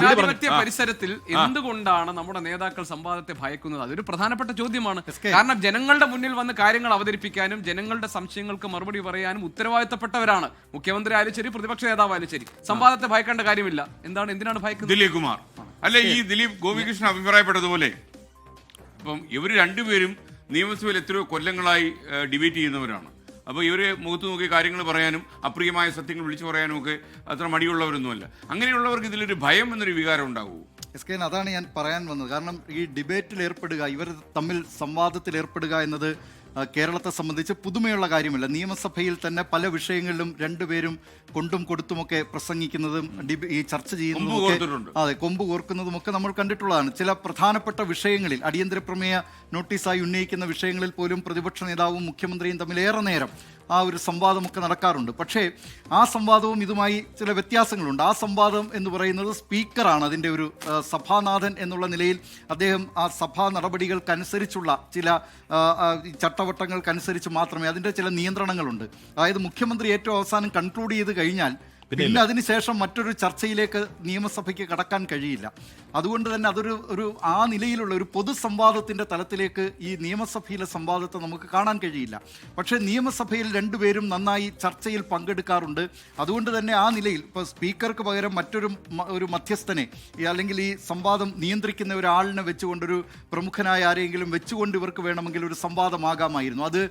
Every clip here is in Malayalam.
ജനാധിപത്യ പരിസരത്തിൽ എന്തുകൊണ്ടാണ് നമ്മുടെ നേതാക്കൾ സംവാദത്തെ ഭയക്കുന്നത്? അതൊരു പ്രധാനപ്പെട്ട ചോദ്യമാണ്. കാരണം ജനങ്ങളുടെ മുന്നിൽ വന്ന് കാര്യങ്ങൾ അവതരിപ്പിക്കാനും ജനങ്ങളുടെ സംശയങ്ങൾക്ക് മറുപടി പറയാനും ഉത്തരവാദിത്തപ്പെട്ടവരാണ് മുഖ്യമന്ത്രി ആയാലും ശരി, പ്രതിപക്ഷ നേതാവായാലും ശരി. സംവാദത്തെ ഭയക്കേണ്ട കാര്യമില്ല. എന്തിനാണ് ഭയക്കുന്നത്? ദിലീപ് കുമാർ അല്ലെ, ഈ ദിലീപ് ഗോപികൃഷ്ണൻ അഭിപ്രായപ്പെട്ടതുപോലെ ഇപ്പം ഇവർ രണ്ടുപേരും നിയമസഭയിൽ എത്രയോ കൊല്ലങ്ങളായി ഡിബേറ്റ് ചെയ്യുന്നവരാണ്. അപ്പോൾ ഇവർ മുഖത്ത് നോക്കി കാര്യങ്ങൾ പറയാനും അപ്രിയമായ സത്യങ്ങൾ വിളിച്ചു പറയാനും ഒക്കെ അത്ര മടിയുള്ളവരൊന്നുമല്ല. അങ്ങനെയുള്ളവർക്ക് ഇതിലൊരു ഭയം എന്നൊരു വികാരം ഉണ്ടാവുമോ? അതാണ് ഞാൻ പറയാൻ വന്നത്. കാരണം ഈ ഡിബേറ്റിൽ ഏർപ്പെടുക, ഇവർ തമ്മിൽ സംവാദത്തിൽ ഏർപ്പെടുക എന്നത് കേരളത്തെ സംബന്ധിച്ച് പുതുമയുള്ള കാര്യമല്ല. നിയമസഭയിൽ തന്നെ പല വിഷയങ്ങളിലും രണ്ടുപേരും കൊണ്ടും കൊടുത്തുമൊക്കെ പ്രസംഗിക്കുന്നതും ഈ ചർച്ച ചെയ്യുന്നതും കൊമ്പ് കോർക്കുന്നതുമൊക്കെ നമ്മൾ കണ്ടിട്ടുള്ളതാണ്. ചില പ്രധാനപ്പെട്ട വിഷയങ്ങളിൽ അടിയന്തര പ്രമേയ നോട്ടീസായി ഉന്നയിക്കുന്ന വിഷയങ്ങളിൽ പോലും പ്രതിപക്ഷ നേതാവും മുഖ്യമന്ത്രിയും തമ്മിൽ ഏറെ നേരം ആ ഒരു സംവാദമൊക്കെ നടക്കാറുണ്ട്. പക്ഷേ ആ സംവാദവും ഇതുമായി ചില വ്യത്യാസങ്ങളുണ്ട്. ആ സംവാദം എന്ന് പറയുന്നത് സ്പീക്കറാണ് അതിൻ്റെ ഒരു സഭാനാഥൻ എന്നുള്ള നിലയിൽ അദ്ദേഹം ആ സഭാ നടപടികൾക്കനുസരിച്ചുള്ള ചില ചട്ടവട്ടങ്ങൾക്കനുസരിച്ച് മാത്രമേ, അതിൻ്റെ ചില നിയന്ത്രണങ്ങളുണ്ട്. അതായത് മുഖ്യമന്ത്രി ഏറ്റവും അവസാനം കൺക്ലൂഡ് ചെയ്ത് കഴിഞ്ഞാൽ പിന്നെ അതിനുശേഷം മറ്റൊരു ചർച്ചയിലേക്ക് നിയമസഭയ്ക്ക് കടക്കാൻ കഴിയില്ല. അതുകൊണ്ട് തന്നെ അതൊരു ആ നിലയിലുള്ള ഒരു പൊതുസംവാദത്തിൻ്റെ തലത്തിലേക്ക് ഈ നിയമസഭയിലെ സംവാദത്തെ നമുക്ക് കാണാൻ കഴിയില്ല. പക്ഷേ നിയമസഭയിൽ രണ്ടുപേരും നന്നായി ചർച്ചയിൽ പങ്കെടുക്കാറുണ്ട്. അതുകൊണ്ട് തന്നെ ആ നിലയിൽ ഇപ്പോൾ സ്പീക്കർക്ക് പകരം ഒരു മധ്യസ്ഥനെ അല്ലെങ്കിൽ ഈ സംവാദം നിയന്ത്രിക്കുന്ന ഒരാളിനെ വെച്ചുകൊണ്ടൊരു പ്രമുഖനായ ആരെങ്കിലും വെച്ചുകൊണ്ട് ഇവർക്ക് വേണമെങ്കിൽ ഒരു സംവാദമാകാമായിരുന്നു. അത്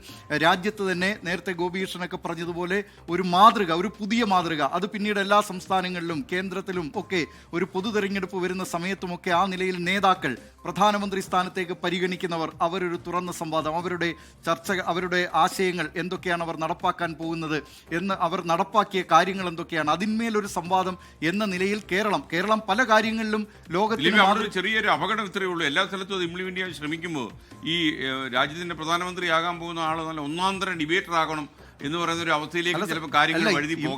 രാജ്യത്ത് തന്നെ നേരത്തെ ഗോപികൃഷ്ണനൊക്കെ പറഞ്ഞതുപോലെ ഒരു മാതൃക, ഒരു പുതിയ മാതൃക, അത് പിന്നീട് എല്ലാ സംസ്ഥാനങ്ങളിലും കേന്ദ്രത്തിലും ഒക്കെ ഒരു പൊതു തെരഞ്ഞെടുപ്പ് വരുന്ന സമയത്തുമൊക്കെ ആ നിലയിൽ നേതാക്കൾ പ്രധാനമന്ത്രി സ്ഥാനത്തേക്ക് പരിഗണിക്കുന്നവർ അവരൊരു തുറന്ന സംവാദം, അവരുടെ ചർച്ച, അവരുടെ ആശയങ്ങൾ എന്തൊക്കെയാണ് അവർ നടപ്പാക്കാൻ പോകുന്നത് എന്ന്, അവർ നടപ്പാക്കിയ കാര്യങ്ങൾ എന്തൊക്കെയാണ്, അതിന്മേലൊരു സംവാദം എന്ന നിലയിൽ കേരളം പല കാര്യങ്ങളിലും ലോകത്തിൽ ചെറിയൊരു അപകടം ഇത്രയേ ഉള്ളൂ. എല്ലാ സ്ഥലത്തും അത് ഇംപ്ലിമെന്റ് ചെയ്യാൻ ശ്രമിക്കുമ്പോൾ ഈ രാജ്യത്തിന്റെ പ്രധാനമന്ത്രി ആകാൻ പോകുന്ന ആൾ നല്ല ഒന്നാന്തരം ഡിബേറ്റർ ആകണം എന്ന് പറയുന്ന ഒരു അവസ്ഥയിലേക്ക് ചിലപ്പോൾ കാര്യങ്ങൾ വഴുതി പോകാം.